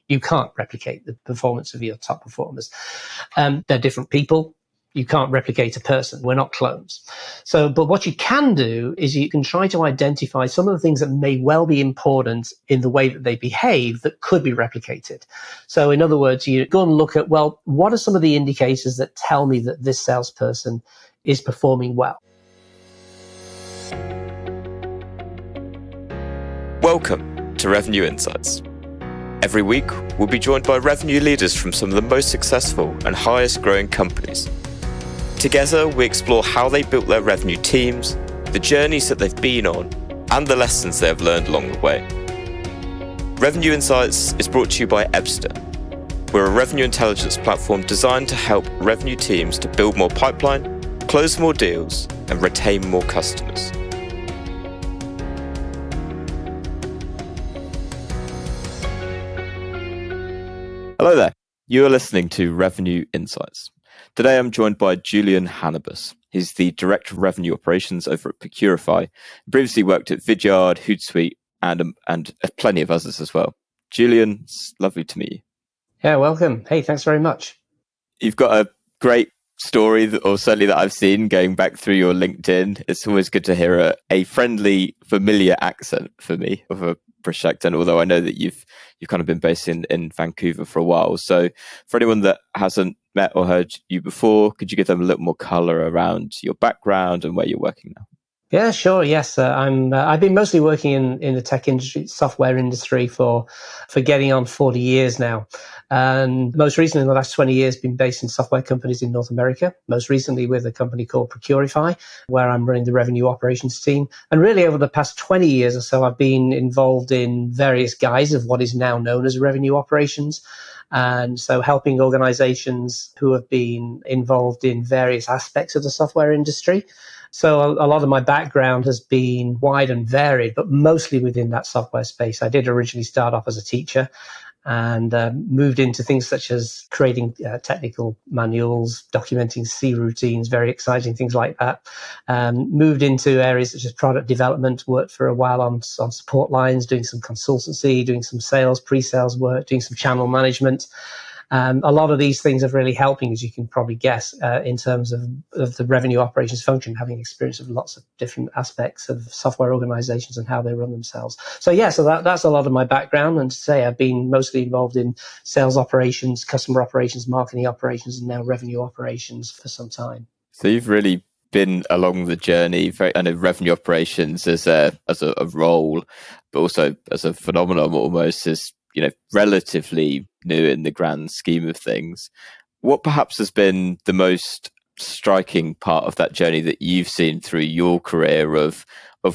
You can't replicate the performance of your top performers. They're different people. You can't replicate a person. We're not clones. But what you can do is you can try to identify some of the things that may well be important in the way that they behave that could be replicated. So in other words, you go and look at, well, what are some of the indicators that tell me that this salesperson is performing well? Welcome to Revenue Insights. Every week, we'll be joined by revenue leaders from some of the most successful and highest growing companies. Together, we explore how they built their revenue teams, the journeys that they've been on, and the lessons they have learned along the way. Revenue Insights is brought to you by Ebster. We're a revenue intelligence platform designed to help revenue teams to build more pipeline, close more deals, and retain more customers. Hello there. You are listening to Revenue Insights. Today I'm joined by Julian Hannabuss. He's the Director of Revenue Operations over at Procurify. He previously worked at Vidyard, Hootsuite, and plenty of others as well. Julian, it's lovely to meet you. Yeah, welcome. Hey, thanks very much. You've got a great story, or certainly that I've seen going back through your LinkedIn. It's always good to hear a friendly, familiar accent for me, of a British accent, although I know that you've kind of been based in Vancouver for a while. So for anyone that hasn't met or heard you before, could you give them a little more color around your background and where you're working now? Yeah, sure. Yes, I've been mostly working in the tech industry, software industry for getting on 40 years now. And most recently, in the last 20 years, been based in software companies in North America, most recently with a company called Procurify, where I'm running the revenue operations team. And really over the past 20 years or so, I've been involved in various guises of what is now known as revenue operations. And so helping organizations who have been involved in various aspects of the software industry. So a lot of my background has been wide and varied, but mostly within that software space. I did originally start off as a teacher and moved into things such as creating technical manuals, documenting C routines, very exciting things like that. Moved into areas such as product development, worked for a while on support lines, doing some consultancy, doing some sales, pre-sales work, doing some channel management. A lot of these things have really helping, as you can probably guess, in terms of the revenue operations function, having experience of lots of different aspects of software organizations and how they run themselves. So that's a lot of my background. And to say I've been mostly involved in sales operations, customer operations, marketing operations, and now revenue operations for some time. So you've really been along the journey, I know revenue operations as a role, but also as a phenomenon almost is, relatively new in the grand scheme of things. What perhaps has been the most striking part of that journey that you've seen through your career of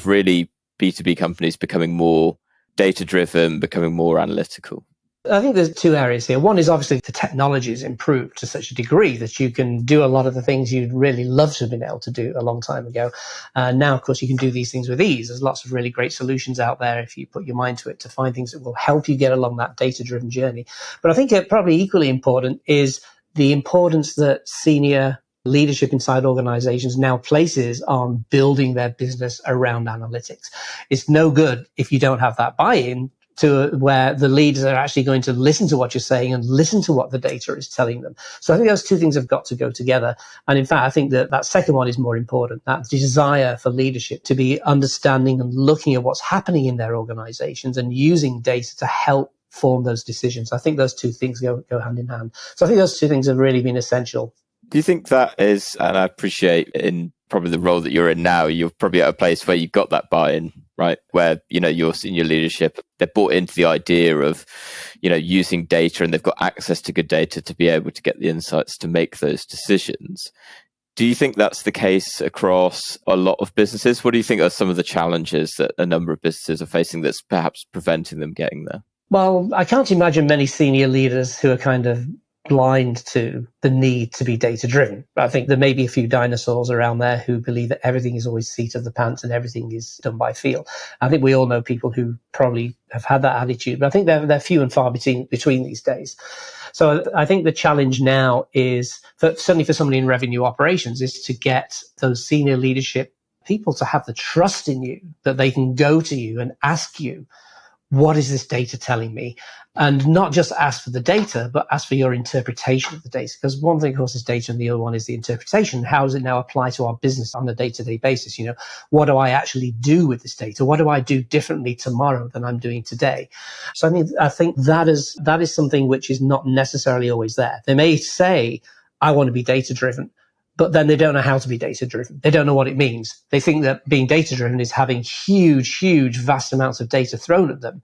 really B2B companies becoming more data-driven, becoming more analytical? I think there's two areas here. One is obviously the technology has improved to such a degree that you can do a lot of the things you'd really love to have been able to do a long time ago. Now, of course, you can do these things with ease. There's lots of really great solutions out there if you put your mind to it to find things that will help you get along that data-driven journey. But I think probably equally important is the importance that senior leadership inside organizations now places on building their business around analytics. It's no good if you don't have that buy-in to where the leaders are actually going to listen to what you're saying and listen to what the data is telling them. So I think those two things have got to go together. And in fact, I think that second one is more important, that desire for leadership to be understanding and looking at what's happening in their organizations and using data to help form those decisions. I think those two things go hand in hand. So I think those two things have really been essential. Do you think that is, and I appreciate in probably the role that you're in now, you're probably at a place where you've got that buy-in, right? Where, your senior leadership, they're bought into the idea of, using data and they've got access to good data to be able to get the insights to make those decisions. Do you think that's the case across a lot of businesses? What do you think are some of the challenges that a number of businesses are facing that's perhaps preventing them getting there? Well, I can't imagine many senior leaders who are kind of blind to the need to be data driven. I think there may be a few dinosaurs around there who believe that everything is always seat of the pants and everything is done by feel. I think we all know people who probably have had that attitude, but I think they're few and far between these days. So I think the challenge now is, certainly for somebody in revenue operations, is to get those senior leadership people to have the trust in you that they can go to you and ask you what is this data telling me? And not just ask for the data, but ask for your interpretation of the data. Because one thing, of course, is data, and the other one is the interpretation. How does it now apply to our business on a day-to-day basis? What do I actually do with this data? What do I do differently tomorrow than I'm doing today? So I think that is something which is not necessarily always there. They may say, I want to be data-driven, but then they don't know how to be data-driven. They don't know what it means. They think that being data-driven is having huge, vast amounts of data thrown at them.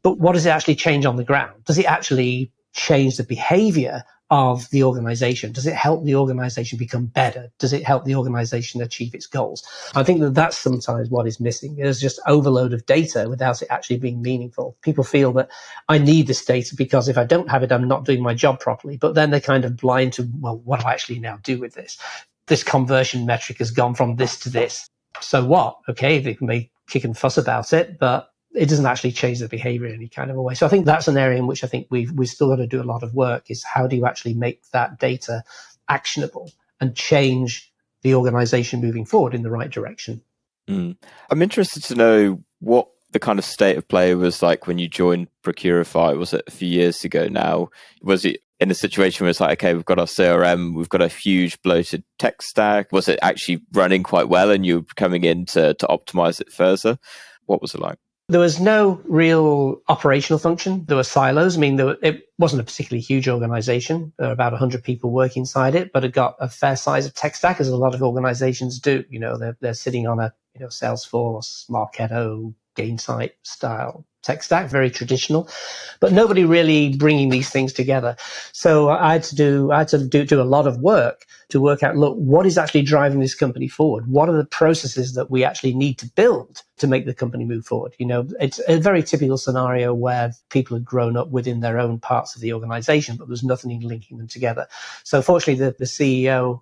But what does it actually change on the ground? Does it actually change the behavior of the organization? Does it help the organization become better? Does it help the organization achieve its goals? I think that that's sometimes what is missing. There's just overload of data without it actually being meaningful. People feel that I need this data because if I don't have it, I'm not doing my job properly. But then they're kind of blind to, well, what do I actually now do with this? This conversion metric has gone from this to this. So what? Okay, they can make kick and fuss about it, but it doesn't actually change the behavior in any kind of a way. So I think that's an area in which I think we've still got to do a lot of work, is how do you actually make that data actionable and change the organization moving forward in the right direction. I'm interested to know what the kind of state of play was like when you joined Procurify. Was it a few years ago now? Was it in a situation where it's like, okay, we've got our CRM, we've got a huge bloated tech stack? Was it actually running quite well and you were coming in to optimize it further? What was it like? There was no real operational function. There were silos. I mean, it wasn't a particularly huge organization. There were about 100 people working inside it, but it got a fair size of tech stack, as a lot of organizations do. They're sitting on a Salesforce, Marketo, Gainsight style tech stack, very traditional, but nobody really bringing these things together. So I had to do a lot of work to work out, look, what is actually driving this company forward? What are the processes that we actually need to build to make the company move forward? It's a very typical scenario where people had grown up within their own parts of the organization, but there's nothing linking them together. So fortunately, the CEO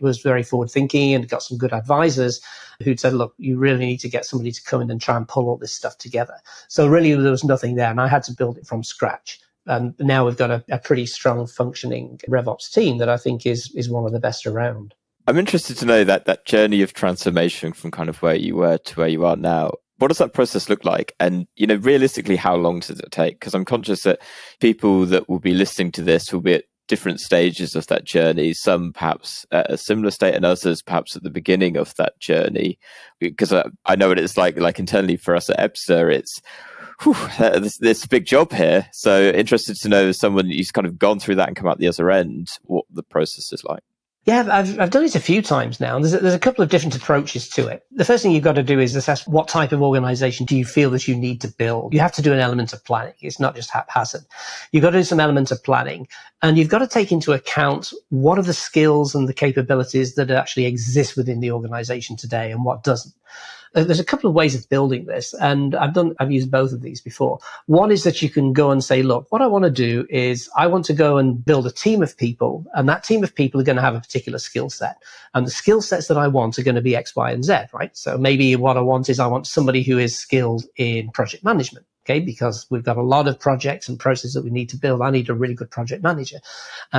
was very forward thinking and got some good advisors who'd said, look, you really need to get somebody to come in and try and pull all this stuff together. So really, there was nothing there, and I had to build it from scratch. And now we've got a pretty strong functioning RevOps team that I think is one of the best around. I'm interested to know that journey of transformation from kind of where you were to where you are now. What does that process look like? And, realistically, how long does it take? Because I'm conscious that people that will be listening to this will be at different stages of that journey, some perhaps at a similar state and others perhaps at the beginning of that journey. Because I know what it's like internally for us at EBSA, it's this big job here. So interested to know, as someone who's kind of gone through that and come out the other end, what the process is like. Yeah, I've done it a few times now. There's a couple of different approaches to it. The first thing you've got to do is assess what type of organization do you feel that you need to build. You have to do an element of planning. It's not just haphazard. You've got to do some element of planning, and you've got to take into account what are the skills and the capabilities that actually exist within the organization today and what doesn't. There's a couple of ways of building this, and I've used both of these before. One is that you can go and say, look, what I want to do is I want to go and build a team of people, and that team of people are going to have a particular skill set. And the skill sets that I want are going to be X, Y, and Z, right? So maybe what I want is I want somebody who is skilled in project management. Okay, because we've got a lot of projects and processes that we need to build. I need a really good project manager.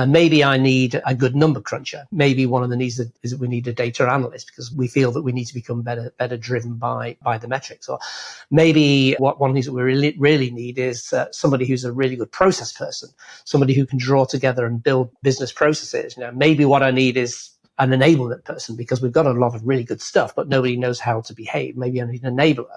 Maybe I need a good number cruncher. Maybe one of the needs is that we need a data analyst because we feel that we need to become better driven by the metrics. Or maybe one of the things that we really need is somebody who's a really good process person, somebody who can draw together and build business processes. Maybe what I need is an enablement person because we've got a lot of really good stuff, but nobody knows how to behave. Maybe I need an enabler.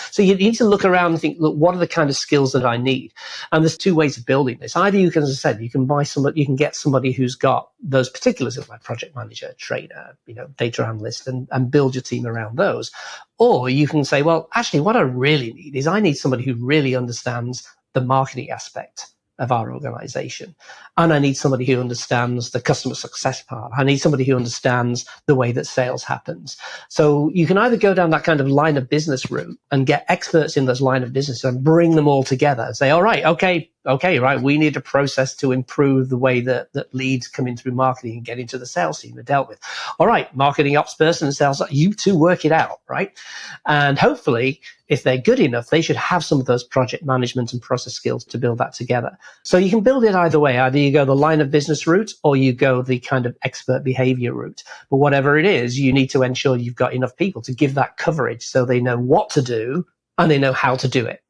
So you need to look around and think, look, what are the kind of skills that I need? And there's two ways of building this. Either you can, as I said, you can get somebody who's got those particulars of like project manager, trainer, data analyst, and build your team around those. Or you can say, well, actually, what I really need is I need somebody who really understands the marketing aspect of our organization. And I need somebody who understands the customer success part. I need somebody who understands the way that sales happens. So you can either go down that kind of line of business route and get experts in those line of business and bring them all together and say, all right, okay, right, we need a process to improve the way that leads come in through marketing and get into the sales team are dealt with. All right, marketing ops person and sales, you two work it out, right? And hopefully, if they're good enough, they should have some of those project management and process skills to build that together. So you can build it either way. Either you go the line of business route or you go the kind of expert behavior route. But whatever it is, you need to ensure you've got enough people to give that coverage so they know what to do and they know how to do it.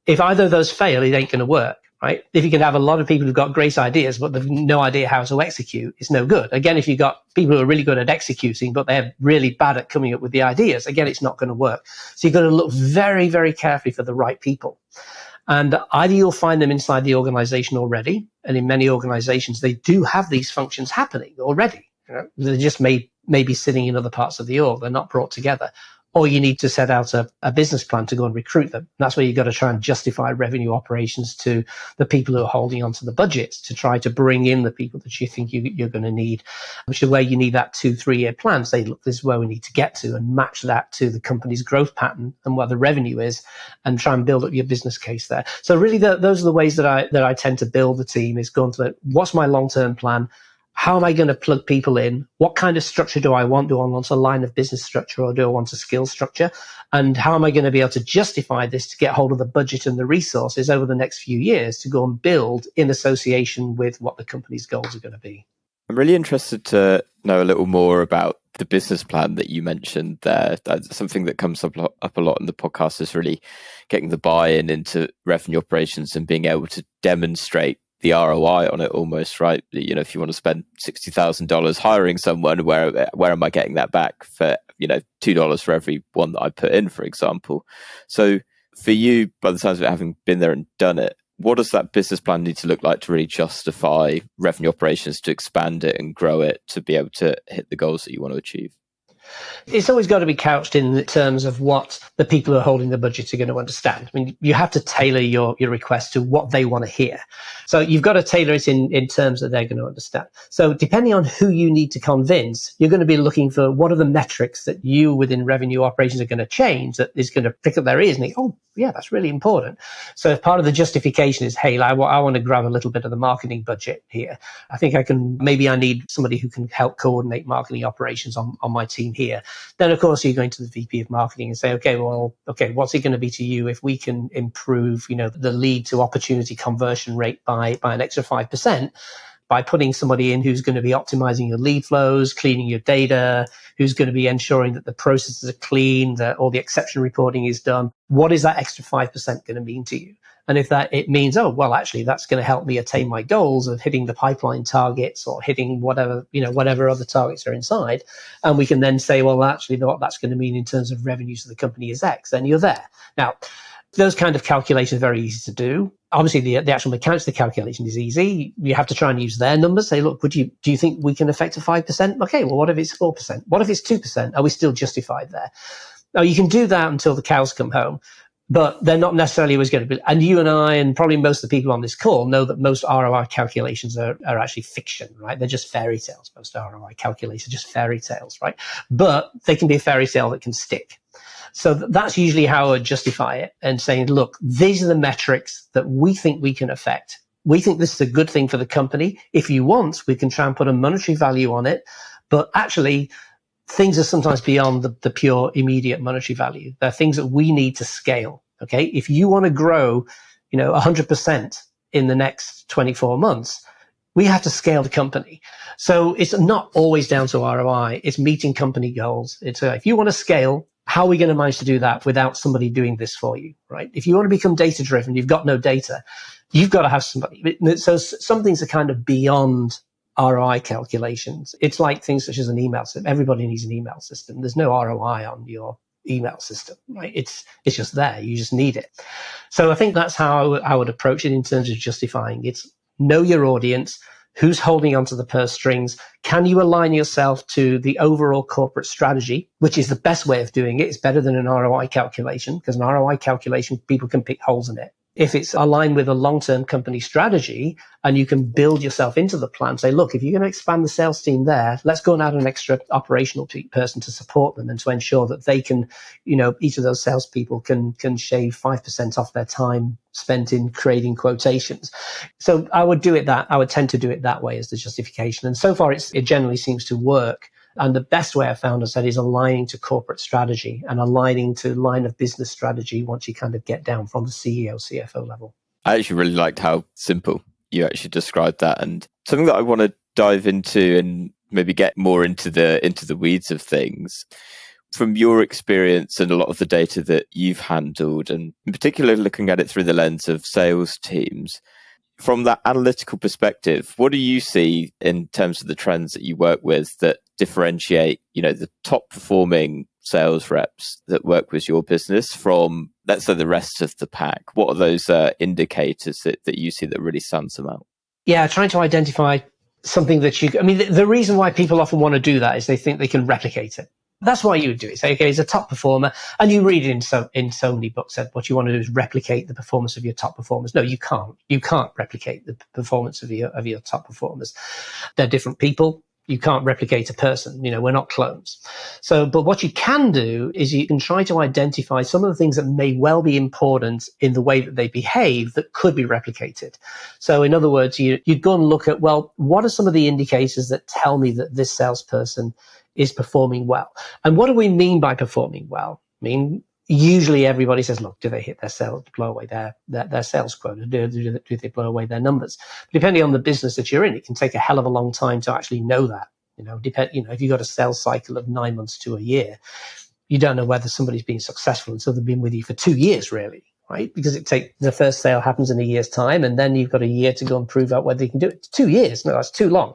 If either of those fail, it ain't going to work. Right? If you can have a lot of people who've got great ideas, but they've no idea how to execute, it's no good. Again, if you've got people who are really good at executing, but they're really bad at coming up with the ideas, again, it's not going to work. So you've got to look very, very carefully for the right people. And either you'll find them inside the organization already, and in many organizations, they do have these functions happening already. They just may be sitting in other parts of the org. They're not brought together. Or you need to set out a business plan to go and recruit them. That's where you've got to try and justify revenue operations to the people who are holding onto the budgets to try to bring in the people that you think you're going to need, which is where you need that 2-3 year plan. Say, look, this is where we need to get to, and match that to the company's growth pattern and what the revenue is, and try and build up your business case there. So really, those are the ways that I tend to build the team, is going to what's my long-term plan? How am I going to plug people in? What kind of structure do I want? Do I want a line of business structure, or do I want a skill structure? And how am I going to be able to justify this to get hold of the budget and the resources over the next few years to go and build in association with what the company's goals are going to be? I'm really interested to know a little more about the business plan that you mentioned there. That's something that comes up a lot in the podcast, is really getting the buy-in into revenue operations and being able to demonstrate the ROI on it almost, right? If you want to spend $60,000 hiring someone, where am I getting that back for, $2 for every one that I put in, for example? So for you, by the sounds of it, having been there and done it, what does that business plan need to look like to really justify revenue operations, to expand it and grow it, to be able to hit the goals that you want to achieve? It's always got to be couched in terms of what the people who are holding the budget are going to understand. I mean, you have to tailor your request to what they want to hear. So you've got to tailor it in terms that they're going to understand. So depending on who you need to convince, you're going to be looking for what are the metrics that you within revenue operations are going to change that is going to pick up their ears and think, oh, yeah, that's really important. So if part of the justification is, hey, I want to grab a little bit of the marketing budget here, I think maybe I need somebody who can help coordinate marketing operations on my team here. Then, of course, you're going to the VP of marketing and say, okay, what's it going to be to you if we can improve, the lead to opportunity conversion rate by an extra 5%? By putting somebody in who's going to be optimizing your lead flows, cleaning your data, who's going to be ensuring that the processes are clean, that all the exception reporting is done. What is that extra 5% going to mean to you? And if it means, actually, that's going to help me attain my goals of hitting the pipeline targets or hitting whatever other targets are inside. And we can then say, well, actually, what that's going to mean in terms of revenues to the company is X, then you're there. Now, those kind of calculations are very easy to do. Obviously, the actual mechanics of the calculation is easy. You have to try and use their numbers. Say, look, do you think we can affect a 5%? Okay, well, what if it's 4%? What if it's 2%? Are we still justified there? Now, you can do that until the cows come home, but they're not necessarily always going to be. And you and I, and probably most of the people on this call, know that most ROI calculations are actually fiction, right? They're just fairy tales. Most ROI calculations are just fairy tales, right? But they can be a fairy tale that can stick. So that's usually how I would justify it, and saying, look, these are the metrics that we think we can affect. We think this is a good thing for the company. If you want, we can try and put a monetary value on it. But actually, things are sometimes beyond the pure immediate monetary value. There are things that we need to scale. Okay. If you want to grow, 100% in the next 24 months, we have to scale the company. So it's not always down to ROI. It's meeting company goals. It's if you want to scale, how are we going to manage to do that without somebody doing this for you, right? If you want to become data driven, you've got no data, you've got to have somebody. So some things are kind of beyond ROI calculations. It's like things such as an email system. Everybody needs an email system. There's no ROI on your email system, right? It's just there. You just need it. So I think that's how I would approach it in terms of justifying. It's know your audience. Who's holding onto the purse strings? Can you align yourself to the overall corporate strategy, which is the best way of doing it? It's better than an ROI calculation, because an ROI calculation, people can pick holes in it. If it's aligned with a long-term company strategy and you can build yourself into the plan, say, look, if you're going to expand the sales team there, let's go and add an extra operational person to support them and to ensure that they can, each of those salespeople can shave 5% off their time spent in creating quotations. So I would tend to do it that way as the justification. And so far it generally seems to work. And the best way I found, is aligning to corporate strategy and aligning to line of business strategy once you kind of get down from the CEO, CFO level. I actually really liked how simple you actually described that. And something that I want to dive into and maybe get more into the weeds of things. from your experience and a lot of the data that you've handled, and in particular looking at it through the lens of sales teams, from that analytical perspective, what do you see in terms of the trends that you work with that differentiate, the top performing sales reps that work with your business from, let's say, the rest of the pack? What are those indicators that you see that really stands them out? Yeah, trying to identify something that the reason why people often want to do that is they think they can replicate it. That's why you would do it. Say, okay, he's a top performer, and you read it in so many books that what you want to do is replicate the performance of your top performers. No, you can't. You can't replicate the performance of your top performers. They're different people. You can't replicate a person. We're not clones. So, but what you can do is you can try to identify some of the things that may well be important in the way that they behave that could be replicated. So in other words, you'd go and look at, well, what are some of the indicators that tell me that this salesperson is performing well? And what do we mean by performing well? Usually everybody says, look, do they hit their sales, blow away their sales quota? Do they blow away their numbers? Depending on the business that you're in, it can take a hell of a long time to actually know that. If you've got a sales cycle of 9 months to a year, you don't know whether somebody's been successful until they've been with you for 2 years, really, right? Because the first sale happens in a year's time, and then you've got a year to go and prove out whether you can do it. 2 years, no, that's too long.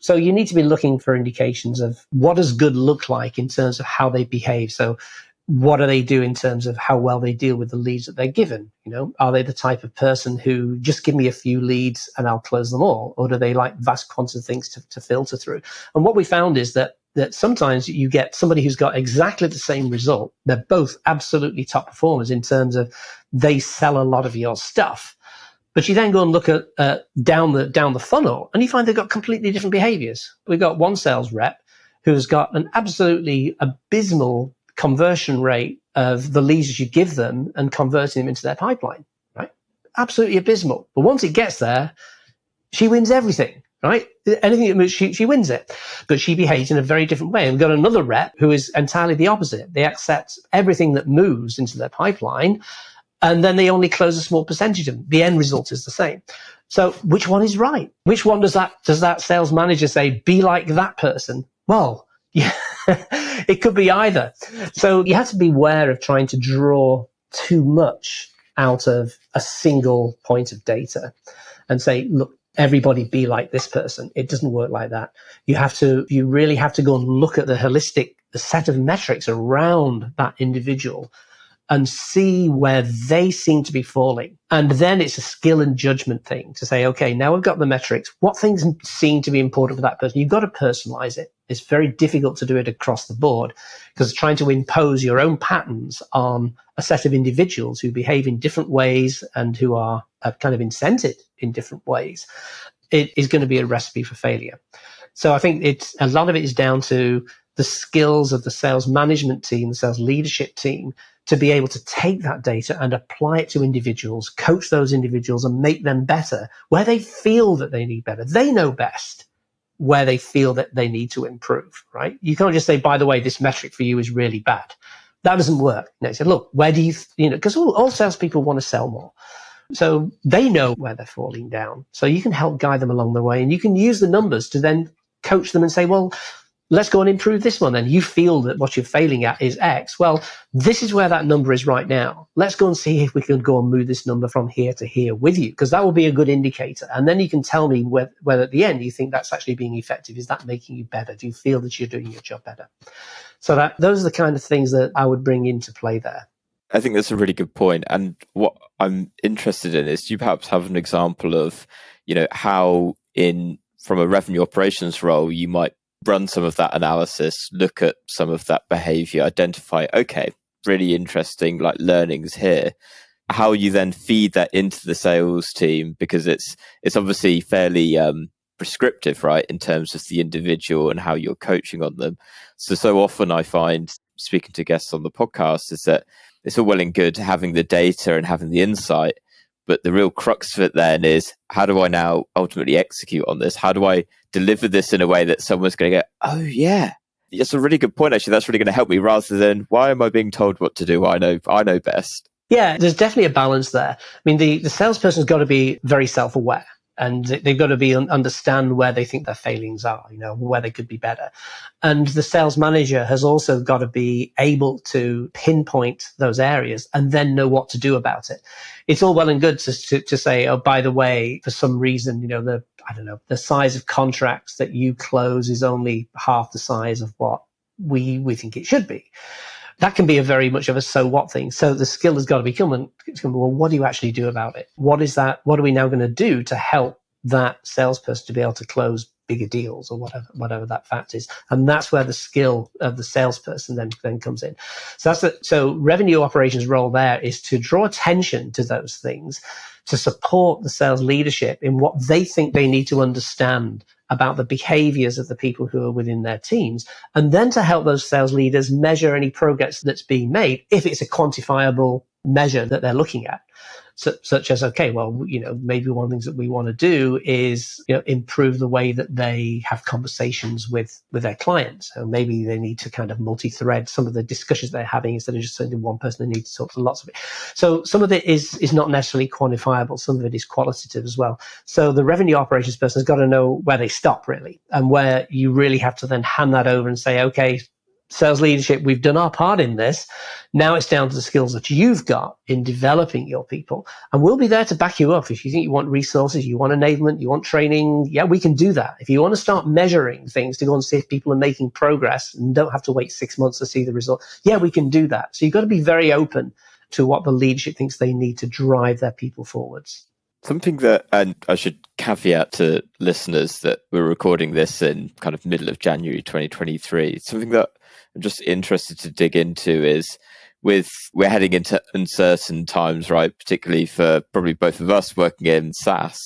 So you need to be looking for indications of what does good look like in terms of how they behave. So what do they do in terms of how well they deal with the leads that they're given? Are they the type of person who just give me a few leads and I'll close them all? Or do they like vast quantities of things to filter through? And what we found is that sometimes you get somebody who's got exactly the same result. They're both absolutely top performers in terms of they sell a lot of your stuff. But you then go and look at down the funnel, and you find they've got completely different behaviors. We've got one sales rep who's got an absolutely abysmal conversion rate of the leads that you give them and converting them into their pipeline, right? Absolutely abysmal. But once it gets there, she wins everything, right? Anything that moves, she wins it. But she behaves in a very different way. And we've got another rep who is entirely the opposite. They accept everything that moves into their pipeline, and then they only close a small percentage of them. The end result is the same. So which one is right? Which one does that sales manager say, be like that person? Well, yeah, it could be either. So you have to be aware of trying to draw too much out of a single point of data and say, look, everybody be like this person. It doesn't work like that. You really have to go and look at the set of metrics around that individual and see where they seem to be falling. And then it's a skill and judgment thing to say, okay, now we've got the metrics. What things seem to be important for that person? You've got to personalize it. It's very difficult to do it across the board because trying to impose your own patterns on a set of individuals who behave in different ways and who are kind of incented in different ways, it is going to be a recipe for failure. So I think a lot of it is down to the skills of the sales management team, the sales leadership team, to be able to take that data and apply it to individuals, coach those individuals and make them better where they feel that they need better. They know best where they feel that they need to improve, right? You can't just say, by the way, this metric for you is really bad. That doesn't work. You say, look, where do because all salespeople want to sell more. So they know where they're falling down. So you can help guide them along the way, and you can use the numbers to then coach them and say, well, let's go and improve this one. Then you feel that what you're failing at is X. Well, this is where that number is right now. Let's go and see if we can go and move this number from here to here with you, because that will be a good indicator. And then you can tell me whether at the end you think that's actually being effective. Is that making you better? Do you feel that you're doing your job better? So those are the kind of things that I would bring into play there. I think that's a really good point. And what I'm interested in is, do you perhaps have an example of, how from a revenue operations role, you might run some of that analysis, look at some of that behavior, identify, okay, really interesting, like learnings here. How you then feed that into the sales team, because it's obviously fairly prescriptive, right, in terms of the individual and how you're coaching on them. So often I find, speaking to guests on the podcast, is that it's all well and good having the data and having the insight, but the real crux of it then is, how do I now ultimately execute on this? How do I deliver this in a way that someone's going to go, oh yeah, that's a really good point, actually. That's really going to help me, rather than, why am I being told what to do? I know best. Yeah, there's definitely a balance there. I mean, the salesperson's got to be very self-aware. and they've got to be understand where they think their failings are, where they could be better. And the sales manager has also got to be able to pinpoint those areas and then know what to do about it. It's all well and good to say, oh, by the way, for some reason, the size of contracts that you close is only half the size of what we think it should be. That can be a very much of a so what thing. So the skill has got to become, well, what do you actually do about it? What is that? What are we now going to do to help that salesperson to be able to close bigger deals or whatever that fact is? And that's where the skill of the salesperson then comes in. So revenue operations role there is to draw attention to those things, to support the sales leadership in what they think they need to understand about the behaviors of the people who are within their teams, and then to help those sales leaders measure any progress that's being made if it's a quantifiable measure that they're looking at. Such as, okay, well, maybe one of the things that we want to do is, improve the way that they have conversations with their clients. So maybe they need to kind of multi-thread some of the discussions they're having instead of just sending one person. They need to talk to lots of it. So some of it is not necessarily quantifiable. Some of it is qualitative as well. So the revenue operations person has got to know where they stop really, and where you really have to then hand that over and say, okay, sales leadership, we've done our part in this. Now it's down to the skills that you've got in developing your people. And we'll be there to back you up. If you think you want resources, you want enablement, you want training, yeah, we can do that. If you want to start measuring things to go and see if people are making progress and don't have to wait 6 months to see the result, yeah, we can do that. So you've got to be very open to what the leadership thinks they need to drive their people forwards. Something that, and I should caveat to listeners that we're recording this in kind of middle of January 2023, something that I'm just interested to dig into is we're heading into uncertain times, right? Particularly for probably both of us working in SaaS.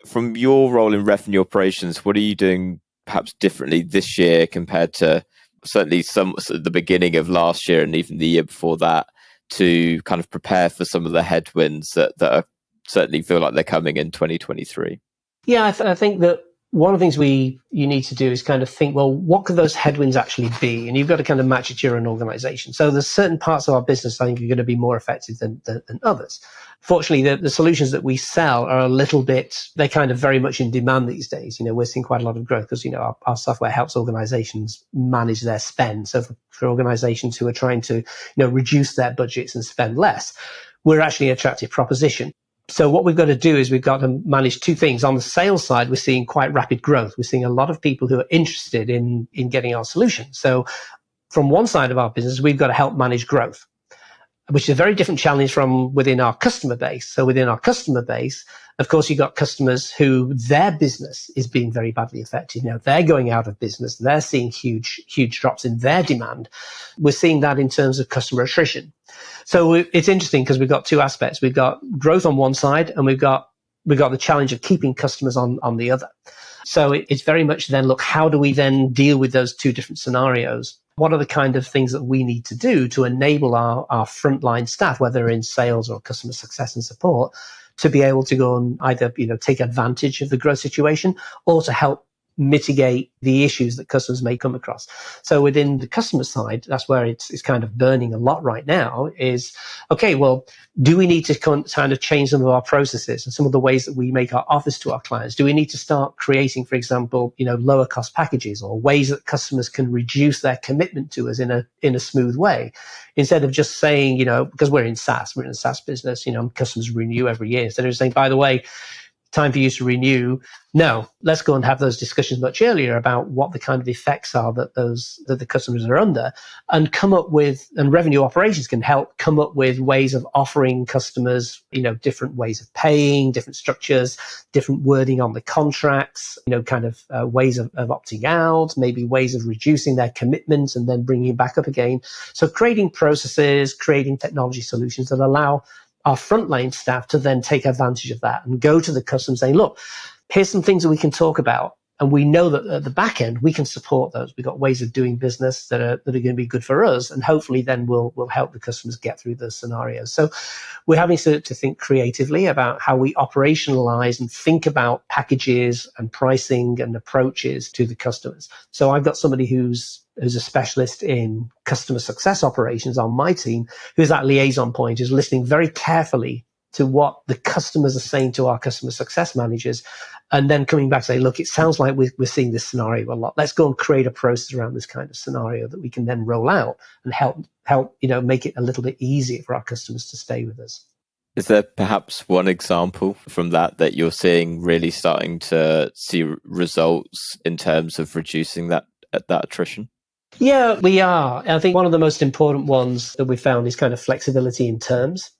From your role in revenue operations, what are you doing perhaps differently this year compared to certainly some at the beginning of last year and even the year before that to kind of prepare for some of the headwinds that are certainly feel like they're coming in 2023? Yeah, I think that one of the things you need to do is kind of think, well, what could those headwinds actually be? And you've got to kind of match it to your own organization. So there's certain parts of our business I think are going to be more effective than others. Fortunately, the solutions that we sell are a little bit, they're kind of very much in demand these days. We're seeing quite a lot of growth because, our software helps organizations manage their spend. So for organizations who are trying to, reduce their budgets and spend less, we're actually an attractive proposition. So what we've got to do is we've got to manage two things. On the sales side, we're seeing quite rapid growth. We're seeing a lot of people who are interested in getting our solution. So from one side of our business, we've got to help manage growth, which is a very different challenge from within our customer base. So within our customer base, of course, you've got customers who their business is being very badly affected. They're going out of business. They're seeing huge drops in their demand. We're seeing that in terms of customer attrition. So it's interesting because we've got two aspects. We've got growth on one side and we've got the challenge of keeping customers on the other. So it's very much then, look, how do we then deal with those two different scenarios? What are the kind of things that we need to do to enable our frontline staff, whether in sales or customer success and support, to be able to go and either, take advantage of the growth situation or to help mitigate the issues that customers may come across. So within the customer side, that's where it's kind of burning a lot right now is, okay, well, do we need to kind of change some of our processes and some of the ways that we make our offers to our clients? Do we need to start creating, for example, lower cost packages or ways that customers can reduce their commitment to us in a smooth way? Instead of just saying, because we're in a SaaS business, customers renew every year. Instead of saying, by the way, time for you to renew. No, let's go and have those discussions much earlier about what the kind of effects are that the customers are under, and come up with, and revenue operations can help come up with ways of offering customers, different ways of paying, different structures, different wording on the contracts, ways of opting out, maybe ways of reducing their commitment and then bringing it back up again. So creating processes, creating technology solutions that allow our frontline staff to then take advantage of that and go to the customer saying, look, here's some things that we can talk about. And we know that at the back end, we can support those. We've got ways of doing business that are going to be good for us. And hopefully then we'll help the customers get through those scenarios. So we're having to think creatively about how we operationalize and think about packages and pricing and approaches to the customers. So I've got somebody who's a specialist in customer success operations on my team, who's that liaison point, is listening very carefully to what the customers are saying to our customer success managers, and then coming back to say, look, it sounds like we're seeing this scenario a lot. Let's go and create a process around this kind of scenario that we can then roll out and help make it a little bit easier for our customers to stay with us. Is there perhaps one example from that you're seeing really starting to see results in terms of reducing that attrition? Yeah, we are. I think one of the most important ones that we found is kind of flexibility in terms.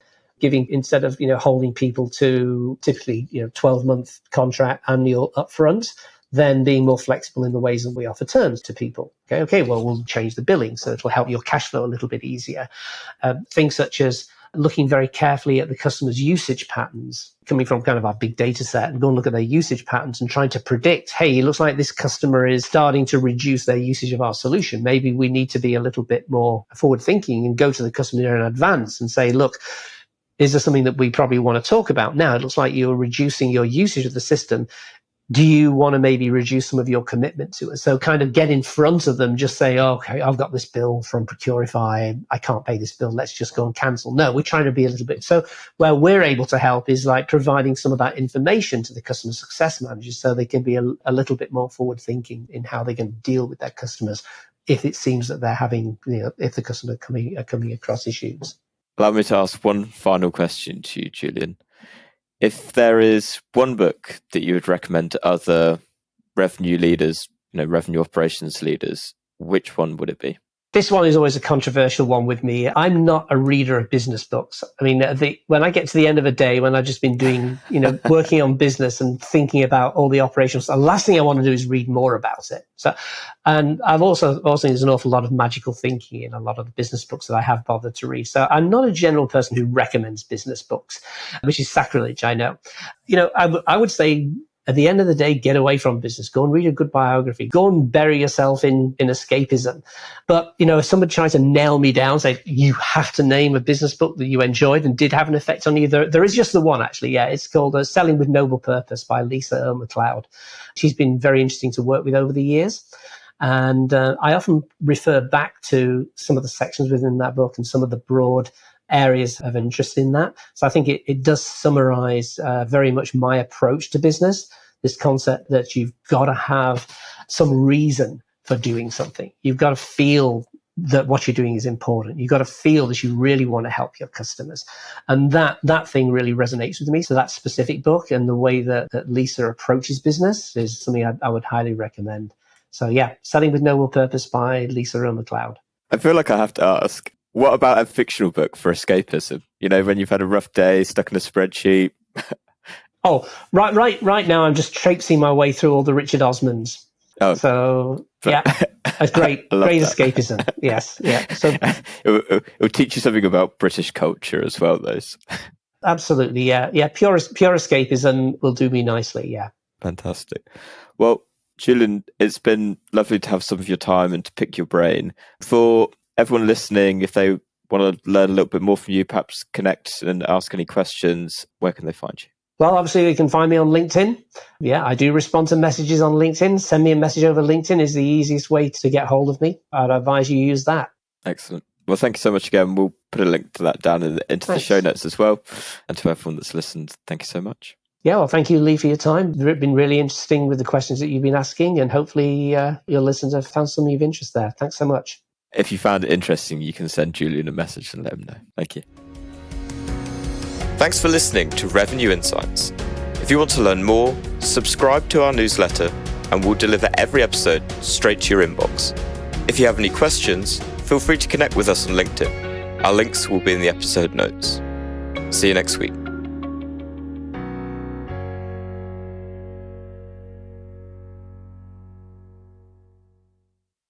Giving, instead of holding people to typically 12-month contract annual upfront, then being more flexible in the ways that we offer terms to people. Okay, well, we'll change the billing so it will help your cash flow a little bit easier. Things such as looking very carefully at the customer's usage patterns, coming from kind of our big data set, and go and look at their usage patterns and trying to predict, hey, it looks like this customer is starting to reduce their usage of our solution. Maybe we need to be a little bit more forward thinking and go to the customer in advance and say, look, is there something that we probably want to talk about now? It looks like you're reducing your usage of the system. Do you want to maybe reduce some of your commitment to it? So kind of get in front of them, just say, oh, okay, I've got this bill from Procurify. I can't pay this bill. Let's just go and cancel. No, we're trying to be a little bit. So where we're able to help is like providing some of that information to the customer success managers so they can be a little bit more forward thinking in how they can deal with their customers if it seems that they're having, if the customer are coming across issues. Allow me to ask one final question to you, Julian. If there is one book that you would recommend to other revenue leaders, revenue operations leaders, which one would it be? This one is always a controversial one with me. I'm not a reader of business books. I mean, when I get to the end of a day, when I've just been doing, working on business and thinking about all the operations, the last thing I want to do is read more about it. So, and I've also there's an awful lot of magical thinking in a lot of the business books that I have bothered to read. So I'm not a general person who recommends business books, which is sacrilege, I know. I would say, at the end of the day, get away from business. Go and read a good biography. Go and bury yourself in escapism. But, if somebody tries to nail me down, say, you have to name a business book that you enjoyed and did have an effect on you, there is just the one, actually. Yeah, it's called Selling with Noble Purpose by Lisa McLeod. She's been very interesting to work with over the years. And I often refer back to some of the sections within that book and some of the broad areas of interest in that. So I think it does summarize very much my approach to business, this concept that you've got to have some reason for doing something. You've got to feel that what you're doing is important. You've got to feel that you really want to help your customers. And that thing really resonates with me. So that specific book and the way that Lisa approaches business is something I would highly recommend. So yeah, Selling with Noble Purpose by Lisa McLeod. I feel like I have to ask, what about a fictional book for escapism? When you've had a rough day, stuck in a spreadsheet. Oh, right now I'm just traipsing my way through all the Richard Osmans. Oh, so yeah, a great escapism. Yes, yeah. So it will teach you something about British culture as well, those. Absolutely, yeah. Pure escapism will do me nicely. Yeah. Fantastic. Well, Julian, it's been lovely to have some of your time and to pick your brain. For everyone listening, if they want to learn a little bit more from you, perhaps connect and ask any questions, where can they find you? Well, obviously, they can find me on LinkedIn. Yeah, I do respond to messages on LinkedIn. Send me a message over LinkedIn is the easiest way to get hold of me. I'd advise you use that. Excellent. Well, thank you so much again. We'll put a link to that down into the show notes as well. And to everyone that's listened, thank you so much. Yeah, well, thank you, Lee, for your time. It's been really interesting with the questions that you've been asking, and hopefully your listeners have found something of interest there. Thanks so much. If you found it interesting, you can send Julian a message and let him know. Thank you. Thanks for listening to Revenue Insights. If you want to learn more, subscribe to our newsletter and we'll deliver every episode straight to your inbox. If you have any questions, feel free to connect with us on LinkedIn. Our links will be in the episode notes. See you next week.